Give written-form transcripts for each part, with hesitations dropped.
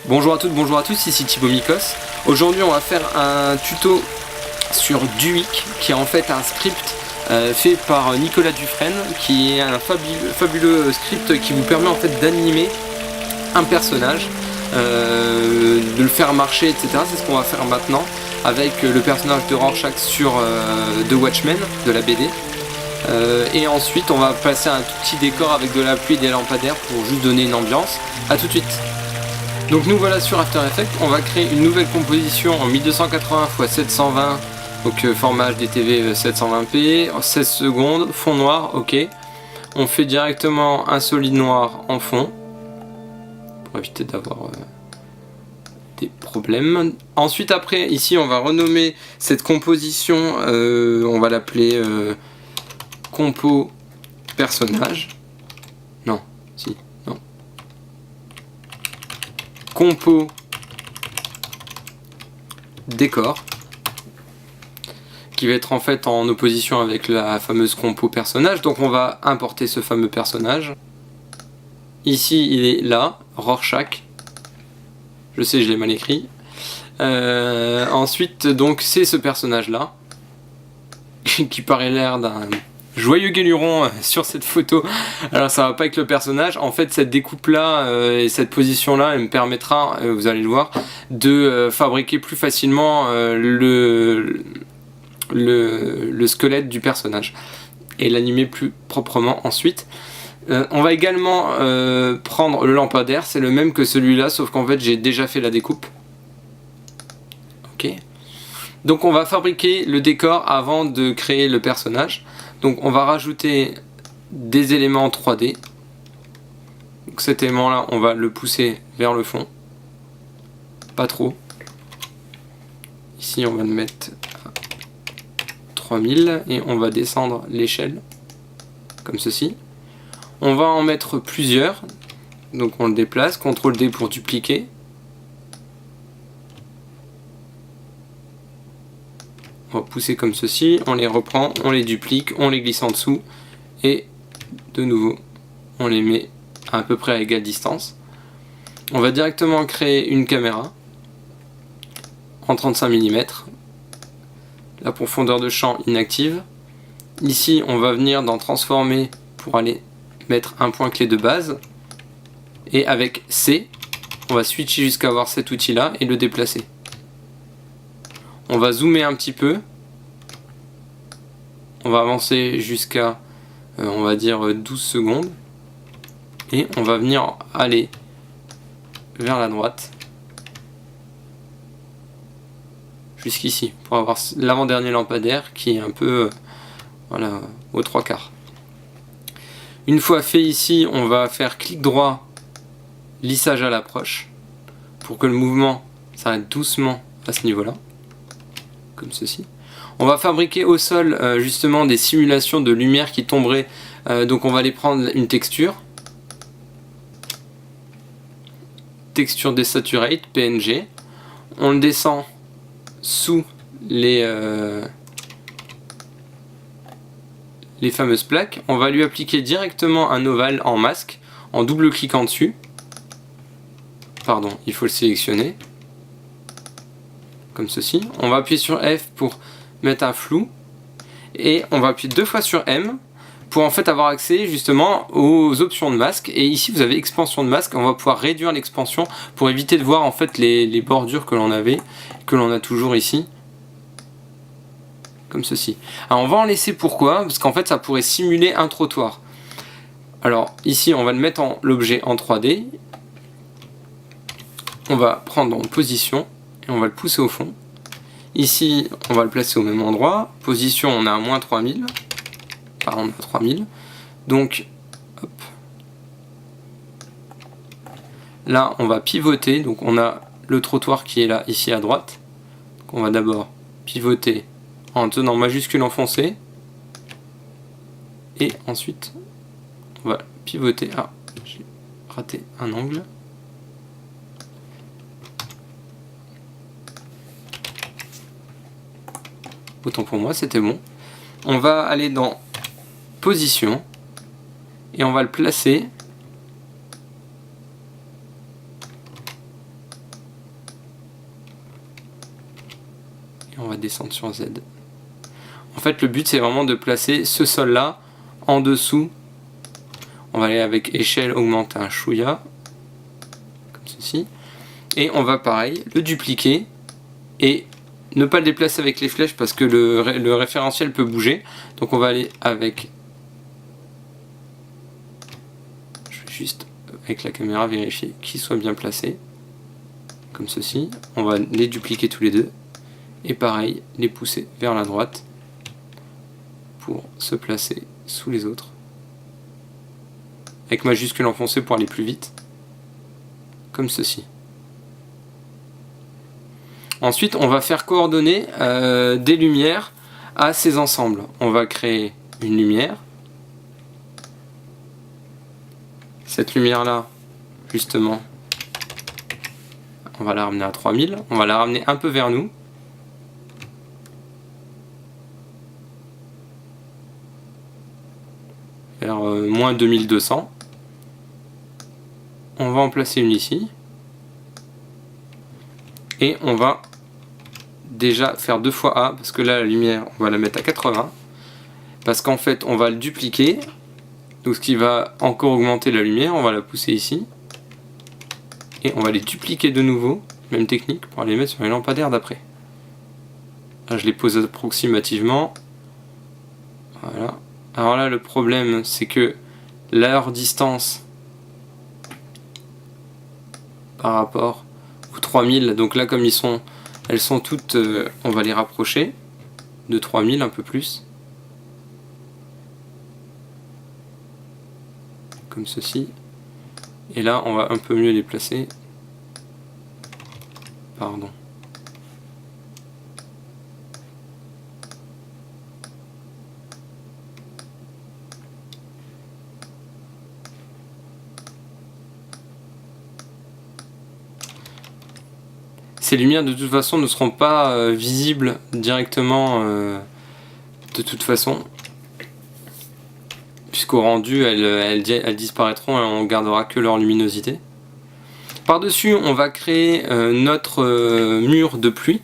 Bonjour à toutes, bonjour à tous, ici Thibaut Mikos. Aujourd'hui on va faire un tuto sur Duik, qui est en fait un script fait par Nicolas Dufresne, qui est un fabuleux script qui vous permet en fait d'animer un personnage, de le faire marcher, etc. C'est ce qu'on va faire maintenant avec le personnage de Rorschach sur The Watchmen de la BD. Et ensuite on va passer un tout petit décor avec de la pluie et des lampadaires pour juste donner une ambiance. A tout de suite. Donc nous voilà sur After Effects, on va créer une nouvelle composition en 1280 x 720, donc format HDTV 720p, 16 secondes, fond noir, ok. On fait directement un solide noir en fond, pour éviter d'avoir des problèmes. Ensuite après, ici on va renommer cette composition, on va l'appeler compo personnage. Non, si, non. Compo décor, qui va être en fait en opposition avec la fameuse compo personnage. Donc on va importer ce fameux personnage. Ici il est là, Rorschach. Je sais, je l'ai mal écrit. Ensuite donc c'est ce personnage là qui paraît l'air d'un joyeux guéluron sur cette photo. Alors ça va pas avec le personnage. En fait cette découpe là et cette position là, elle me permettra, vous allez le voir, de fabriquer plus facilement le squelette du personnage et l'animer plus proprement ensuite. On va également prendre le lampadaire, c'est le même que celui-là, sauf qu'en fait j'ai déjà fait la découpe. Ok. Donc on va fabriquer le décor avant de créer le personnage. Donc on va rajouter des éléments en 3D. Donc cet élément là, on va le pousser vers le fond. Pas trop. Ici on va le mettre à 3000 et on va descendre l'échelle comme ceci. On va en mettre plusieurs. Donc on le déplace, CTRL D pour dupliquer. On va pousser comme ceci, on les reprend, on les duplique, on les glisse en dessous et de nouveau on les met à peu près à égale distance. On va directement créer une caméra en 35 mm. La profondeur de champ inactive. Ici on va venir dans transformer pour aller mettre un point clé de base et avec C on va switcher jusqu'à avoir cet outil là et le déplacer. On va zoomer un petit peu, on va avancer jusqu'à on va dire 12 secondes et on va venir aller vers la droite jusqu'ici pour avoir l'avant-dernier lampadaire qui est un peu voilà, aux 3/4. Une fois fait ici, on va faire clic droit, lissage à l'approche pour que le mouvement s'arrête doucement à ce niveau là. Comme ceci. On va fabriquer au sol justement des simulations de lumière qui tomberaient, donc on va aller prendre une texture desaturate PNG, on le descend sous les fameuses plaques, on va lui appliquer directement un ovale en masque en double cliquant dessus. Pardon, il faut le sélectionner comme ceci. On va appuyer sur F pour mettre un flou et on va appuyer 2 fois sur M pour en fait avoir accès justement aux options de masque. Et ici vous avez expansion de masque, on va pouvoir réduire l'expansion pour éviter de voir en fait les bordures que l'on avait, que l'on a toujours ici comme ceci. Alors on va en laisser, pourquoi? Parce qu'en fait ça pourrait simuler un trottoir. Alors ici on va le mettre en l'objet en 3D, on va prendre en position et on va le pousser au fond. Ici on va le placer au même endroit, position on a à moins 3000, enfin on a 3000, donc hop. Là on va pivoter, donc on a le trottoir qui est là ici à droite, donc on va d'abord pivoter en tenant majuscule enfoncé et ensuite on va pivoter, ah j'ai raté un angle. Autant pour moi, c'était bon. On va aller dans position et on va le placer Et on va descendre sur Z. En fait, le but, c'est vraiment de placer ce sol-là en dessous. On va aller avec échelle, augmenter un chouïa, comme ceci. Et on va, pareil, le dupliquer et ne pas le déplacer avec les flèches parce que le référentiel peut bouger. Donc on va aller avec... Je vais juste, avec la caméra, vérifier qu'il soit bien placé. Comme ceci. On va les dupliquer tous les deux. Et pareil, les pousser vers la droite pour se placer sous les autres. Avec majuscule enfoncée pour aller plus vite. Comme ceci. Ensuite, on va faire coordonner des lumières à ces ensembles. On va créer une lumière. Cette lumière-là, justement, on va la ramener à 3000. On va la ramener un peu vers nous. Vers moins 2200. On va en placer une ici. Et on va déjà faire 2 fois A, parce que là la lumière on va la mettre à 80, parce qu'en fait on va le dupliquer, donc ce qui va encore augmenter la lumière. On va la pousser ici, et on va les dupliquer de nouveau, même technique, pour les mettre sur les lampadaires d'après. Là je les pose approximativement, voilà. Alors là le problème c'est que leur distance par rapport aux 3000, donc là comme elles sont toutes, on va les rapprocher de 3000 un peu plus, comme ceci, et là on va un peu mieux les placer, pardon. Ces lumières de toute façon ne seront pas visibles directement de toute façon, puisqu'au rendu elles disparaîtront et on gardera que leur luminosité. Par dessus on va créer notre mur de pluie.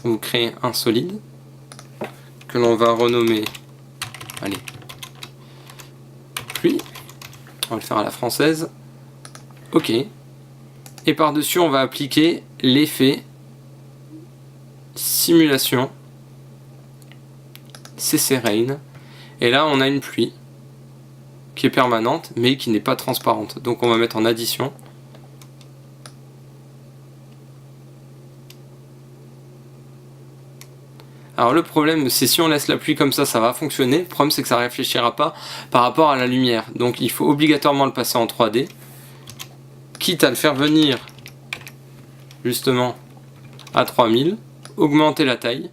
On va créer un solide que l'on va renommer, allez, pluie. On va le faire à la française. Ok. Et par dessus on va appliquer l'effet simulation CC Rain. Et là on a une pluie qui est permanente mais qui n'est pas transparente. Donc on va mettre en addition. Alors le problème c'est si on laisse la pluie comme ça va fonctionner. Le problème c'est que ça ne réfléchira pas par rapport à la lumière. Donc il faut obligatoirement le passer en 3D. Quitte à le faire venir justement à 3000, augmenter la taille.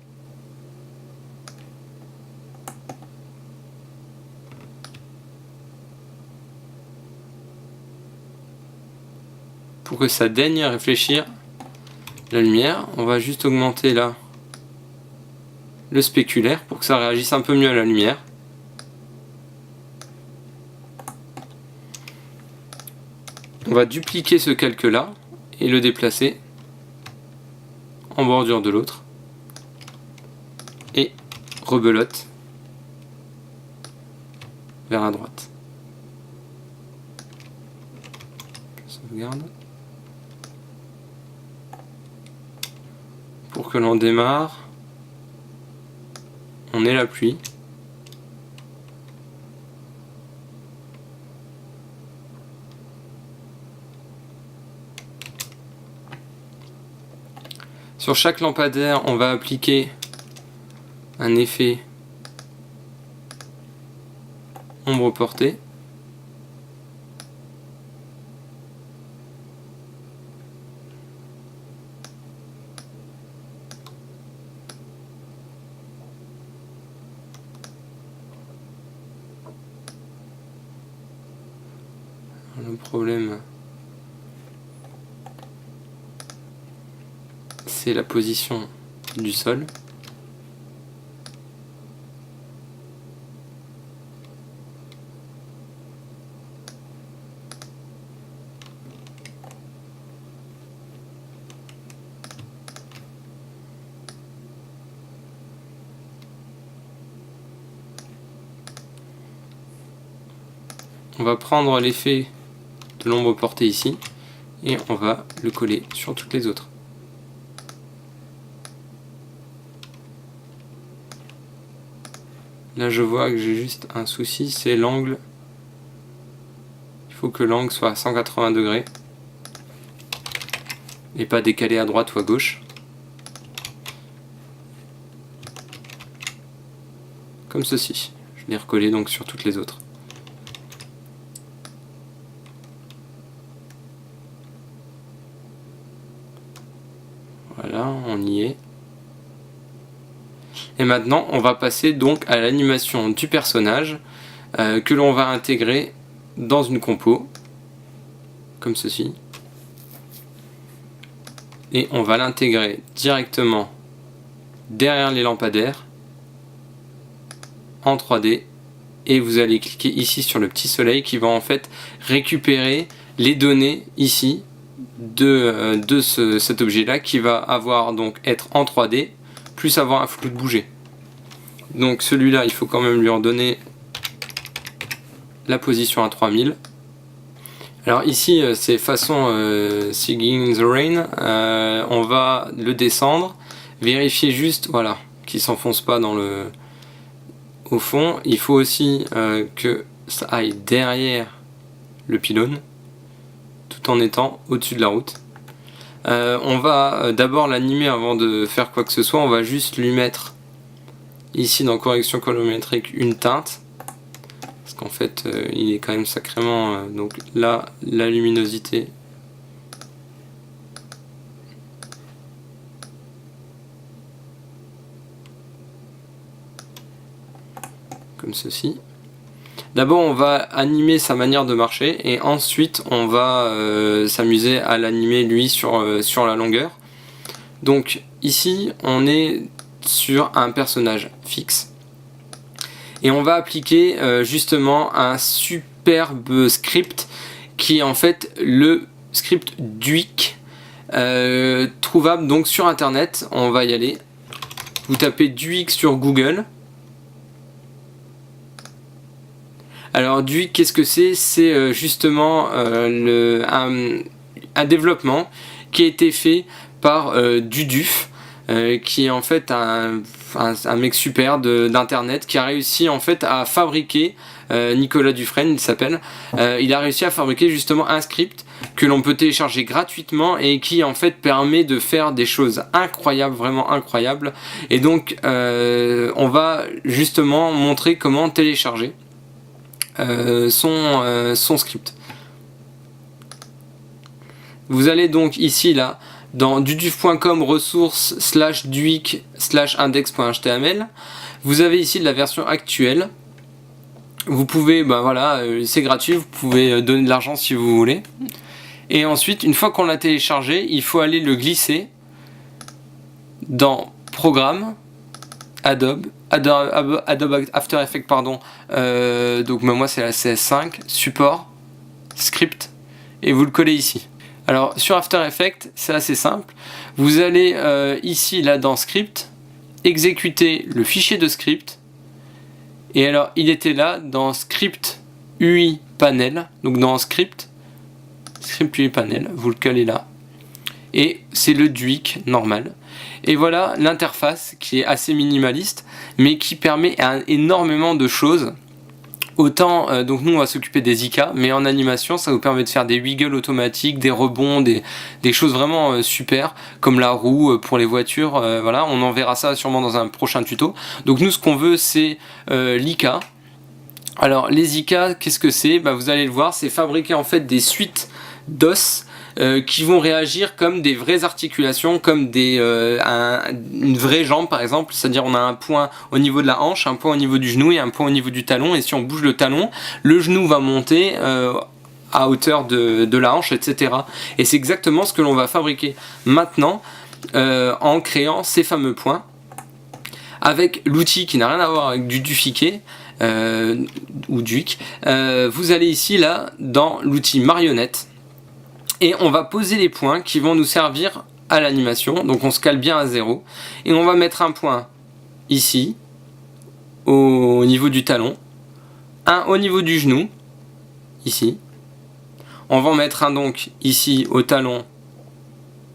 Pour que ça daigne réfléchir la lumière. On va juste augmenter là le spéculaire pour que ça réagisse un peu mieux à la lumière. On va dupliquer ce calque là et le déplacer en bordure de l'autre et rebelote vers la droite. Je sauvegarde. Pour que l'on démarre, on ait la pluie. Sur chaque lampadaire, on va appliquer un effet ombre portée. Le problème, c'est la position du sol. on va prendre l'effet de l'ombre portée ici et on va le coller sur toutes les autres. Là je vois que j'ai juste un souci, c'est l'angle. Il faut que l'angle soit à 180 degrés et pas décalé à droite ou à gauche. Comme ceci. Je l'ai recollé donc sur toutes les autres. Voilà, on y est. Et maintenant, on va passer donc à l'animation du personnage que l'on va intégrer dans une compo, comme ceci. Et on va l'intégrer directement derrière les lampadaires en 3D. Et vous allez cliquer ici sur le petit soleil qui va en fait récupérer les données ici de cet objet là qui va avoir donc être en 3D plus avoir un flou de bouger. Donc celui-là il faut quand même lui en donner la position à 3000. Alors ici c'est façon Singing the Rain, on va le descendre, vérifier juste voilà qu'il s'enfonce pas dans le au fond. Il faut aussi que ça aille derrière le pylône tout en étant au-dessus de la route. On va d'abord l'animer avant de faire quoi que ce soit. On va juste lui mettre ici dans correction colorimétrique une teinte parce qu'en fait il est quand même sacrément donc là la luminosité comme ceci. D'abord on va animer sa manière de marcher et ensuite on va s'amuser à l'animer lui sur la longueur. Donc ici on est sur un personnage fixe et on va appliquer justement un superbe script qui est en fait le script Duik trouvable donc sur internet. On va y aller, vous tapez Duik sur Google. Alors Duik, qu'est-ce que c'est? C'est justement un développement qui a été fait par Duduf, qui est en fait un mec super d'internet qui a réussi en fait à fabriquer, Nicolas Dufresne il s'appelle, il a réussi à fabriquer justement un script que l'on peut télécharger gratuitement et qui en fait permet de faire des choses incroyables, vraiment incroyables. Et donc on va justement montrer comment télécharger son script. Vous allez donc ici là dans duduf.com ressources /duik/index.html. Vous avez ici la version actuelle. Vous pouvez, voilà, c'est gratuit, vous pouvez donner de l'argent si vous voulez. Et ensuite, une fois qu'on l'a téléchargé, il faut aller le glisser dans Programme, Adobe After Effects, pardon. Donc moi c'est la CS5, Support, Script, et vous le collez ici. Alors sur After Effects, c'est assez simple. Vous allez ici, là dans Script, exécuter le fichier de script. Et alors il était là dans Script UI Panel. Donc dans Script UI Panel, vous le collez là. Et c'est le Duik normal. Et voilà l'interface qui est assez minimaliste, mais qui permet énormément de choses. Autant, donc nous on va s'occuper des IK, mais en animation ça vous permet de faire des wiggles automatiques, des rebonds, des choses vraiment super, comme la roue pour les voitures, voilà, on en verra ça sûrement dans un prochain tuto. Donc nous ce qu'on veut c'est l'IK. Alors les IK, qu'est-ce que c'est? Vous allez le voir, c'est fabriquer en fait des suites d'os qui vont réagir comme des vraies articulations, comme une vraie jambe par exemple, c'est-à-dire on a un point au niveau de la hanche, un point au niveau du genou et un point au niveau du talon, et si on bouge le talon, le genou va monter à hauteur de la hanche, etc. Et c'est exactement ce que l'on va fabriquer maintenant en créant ces fameux points avec l'outil qui n'a rien à voir avec du Dufiquet ou Duik. Vous allez ici là dans l'outil marionnette. Et on va poser les points qui vont nous servir à l'animation. Donc on se cale bien à 0. Et on va mettre un point ici, au niveau du talon. Un au niveau du genou, ici. On va en mettre un donc ici au talon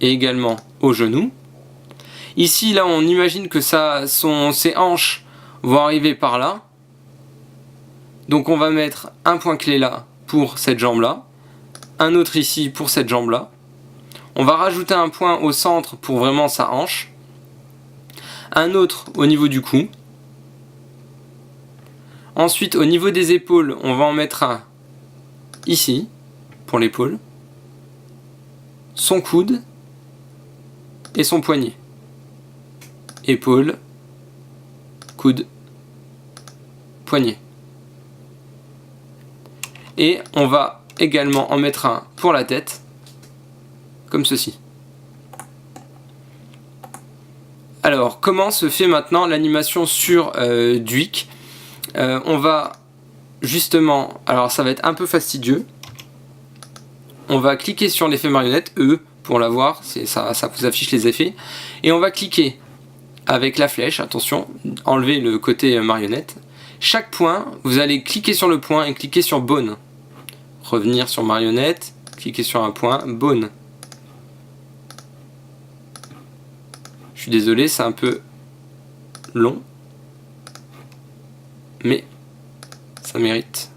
et également au genou. Ici, là, on imagine que ses hanches vont arriver par là. Donc on va mettre un point clé là pour cette jambe-là, un autre ici pour cette jambe-là. On va rajouter un point au centre pour vraiment sa hanche, un autre au niveau du cou. Ensuite, au niveau des épaules, on va en mettre un ici pour l'épaule, son coude et son poignet. Épaule, coude, poignet. Et on va également en mettre un pour la tête, comme ceci. Alors, comment se fait maintenant l'animation sur Duik? On va justement, alors ça va être un peu fastidieux, on va cliquer sur l'effet marionnette, E, pour l'avoir, ça vous affiche les effets, et on va cliquer avec la flèche, attention, enlever le côté marionnette. Chaque point, vous allez cliquer sur le point et cliquer sur Bone. Revenir sur marionnette, cliquer sur un point, Bone. Je suis désolé, c'est un peu long, mais ça mérite.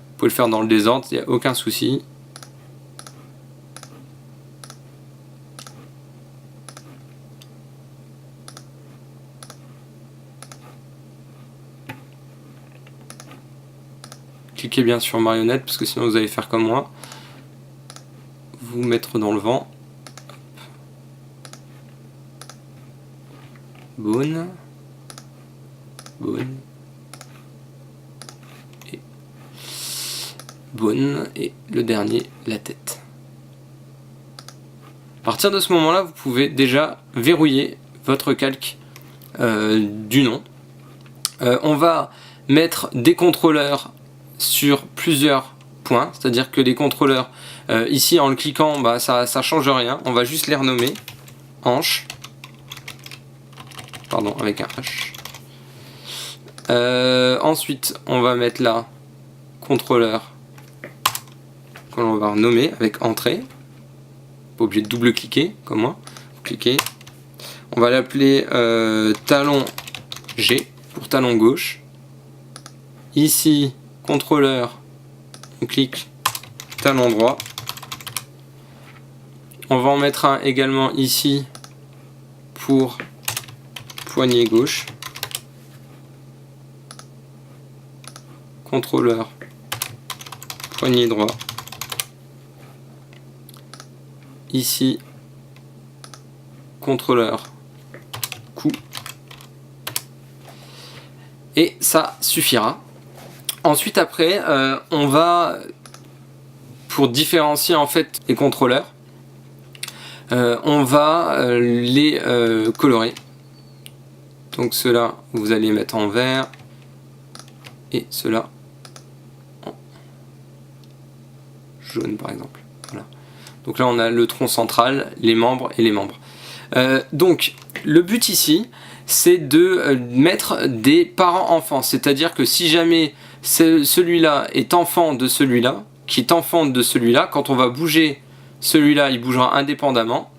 Vous pouvez le faire dans le désordre, il n'y a aucun souci. Cliquez bien sur marionnette parce que sinon vous allez faire comme moi, vous mettre dans le vent. Bone, Bone et Bone, et le dernier, la tête. À partir de ce moment-là, vous pouvez déjà verrouiller votre calque du nom. On va mettre des contrôleurs sur plusieurs points, c'est-à-dire que les contrôleurs, ici en le cliquant, bah, ça change rien, on va juste les renommer hanche, pardon, avec un H. Ensuite, on va mettre là contrôleur que l'on va renommer avec entrée, pas obligé de double-cliquer comme moi, cliquez. On va l'appeler talon G pour talon gauche. Ici, contrôleur, on clique talon droit. On va en mettre un également ici pour poignet gauche. Contrôleur, poignet droit. Ici, contrôleur, cou. Et ça suffira. Ensuite après, on va, pour différencier en fait les contrôleurs, on va les colorer. Donc ceux-là, vous allez mettre en vert, et ceux-là en jaune par exemple. Voilà. Donc là on a le tronc central, les membres et les membres. Donc le but ici, c'est de mettre des parents-enfants, c'est-à-dire que si jamais celui-là est enfant de celui-là, qui est enfant de celui-là, quand on va bouger celui-là, il bougera indépendamment,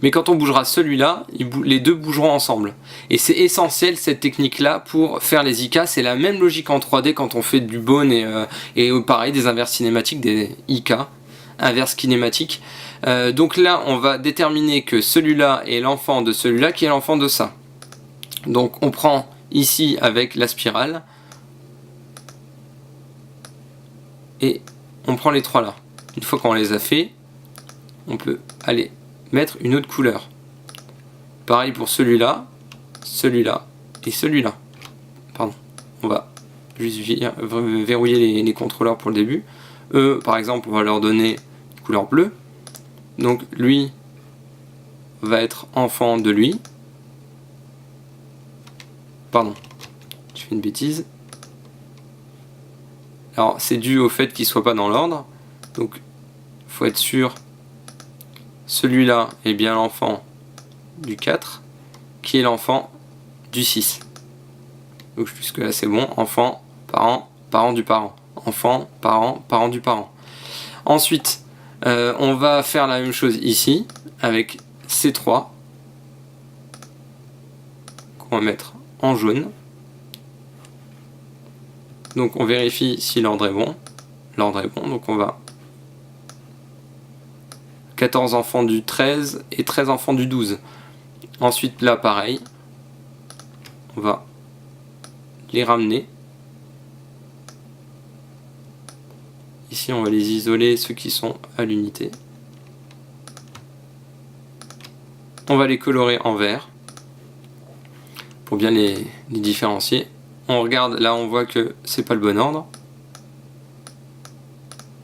mais quand on bougera celui-là, les deux bougeront ensemble. Et c'est essentiel cette technique-là pour faire les IK, c'est la même logique en 3D quand on fait du bone et pareil, des inverses cinématiques, des IK, inverses kinématiques. Donc là, on va déterminer que celui-là est l'enfant de celui-là qui est l'enfant de ça. Donc on prend ici avec la spirale, et on prend les trois là. Une fois qu'on les a fait, on peut aller mettre une autre couleur. Pareil pour celui-là, celui-là et celui-là. Pardon, on va juste verrouiller les contrôleurs pour le début. Eux, par exemple, on va leur donner une couleur bleue. Donc lui va être enfant de lui. Pardon, je fais une bêtise. Alors c'est dû au fait qu'il ne soit pas dans l'ordre. Donc il faut être sûr. Celui-là est bien l'enfant du 4, qui est l'enfant du 6. Donc jusque là c'est bon, enfant, parent, parent du parent, enfant, parent, parent du parent. Ensuite, on va faire la même chose ici, avec ces 3, qu'on va mettre en jaune. Donc on vérifie si l'ordre est bon. L'ordre est bon, donc on va 14 enfants du 13 et 13 enfants du 12. Ensuite là pareil, on va les ramener. Ici on va les isoler, ceux qui sont à l'unité. On va les colorer en vert pour bien les différencier. On regarde, là on voit que c'est pas le bon ordre.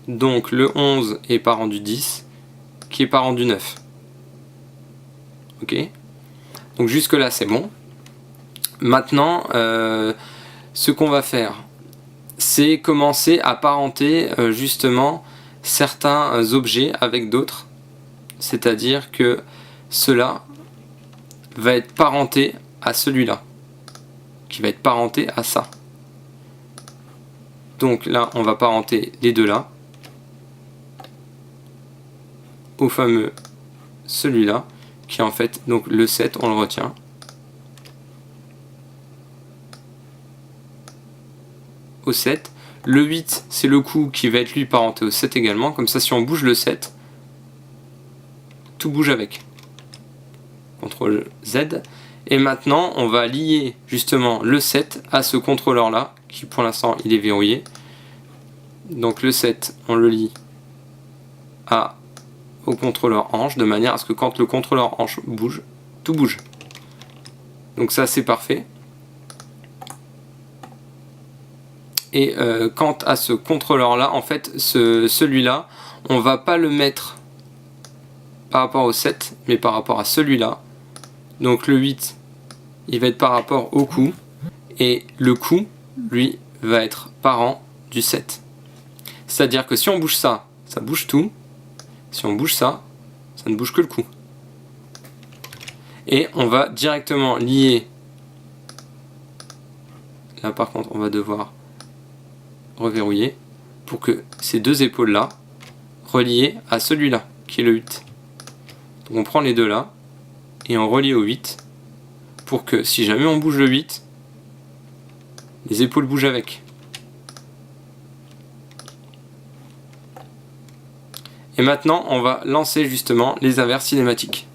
Donc le 11 est parent du 10, qui est parent du 9. Ok. Donc jusque là c'est bon. Maintenant, ce qu'on va faire, c'est commencer à parenter justement certains objets avec d'autres. C'est-à-dire que cela va être parenté à celui-là, qui va être parenté à ça. Donc là, on va parenter les deux là, au fameux celui-là, qui est en fait donc le 7, on le retient. Au 7. Le 8, c'est le coup qui va être lui parenté au 7 également. Comme ça, si on bouge le 7, tout bouge avec. CTRL Z. Et maintenant, on va lier justement le 7 à ce contrôleur-là, qui pour l'instant, il est verrouillé. Donc le 7, on le lie au contrôleur hanche, de manière à ce que quand le contrôleur hanche bouge, tout bouge. Donc ça, c'est parfait. Et quant à ce contrôleur là, en fait celui-là, on va pas le mettre par rapport au 7, mais par rapport à celui-là. Donc le 8, il va être par rapport au coup, et le coup, lui, va être parent du 7. C'est-à-dire que si on bouge ça, ça bouge tout. Si on bouge ça, ça ne bouge que le coup. Et on va directement lier. Là par contre, on va devoir reverrouiller pour que ces deux épaules là reliées à celui-là qui est le 8. Donc on prend les deux là et on relie au 8 pour que si jamais on bouge le 8, les épaules bougent avec. Et maintenant on va lancer justement les inverses cinématiques.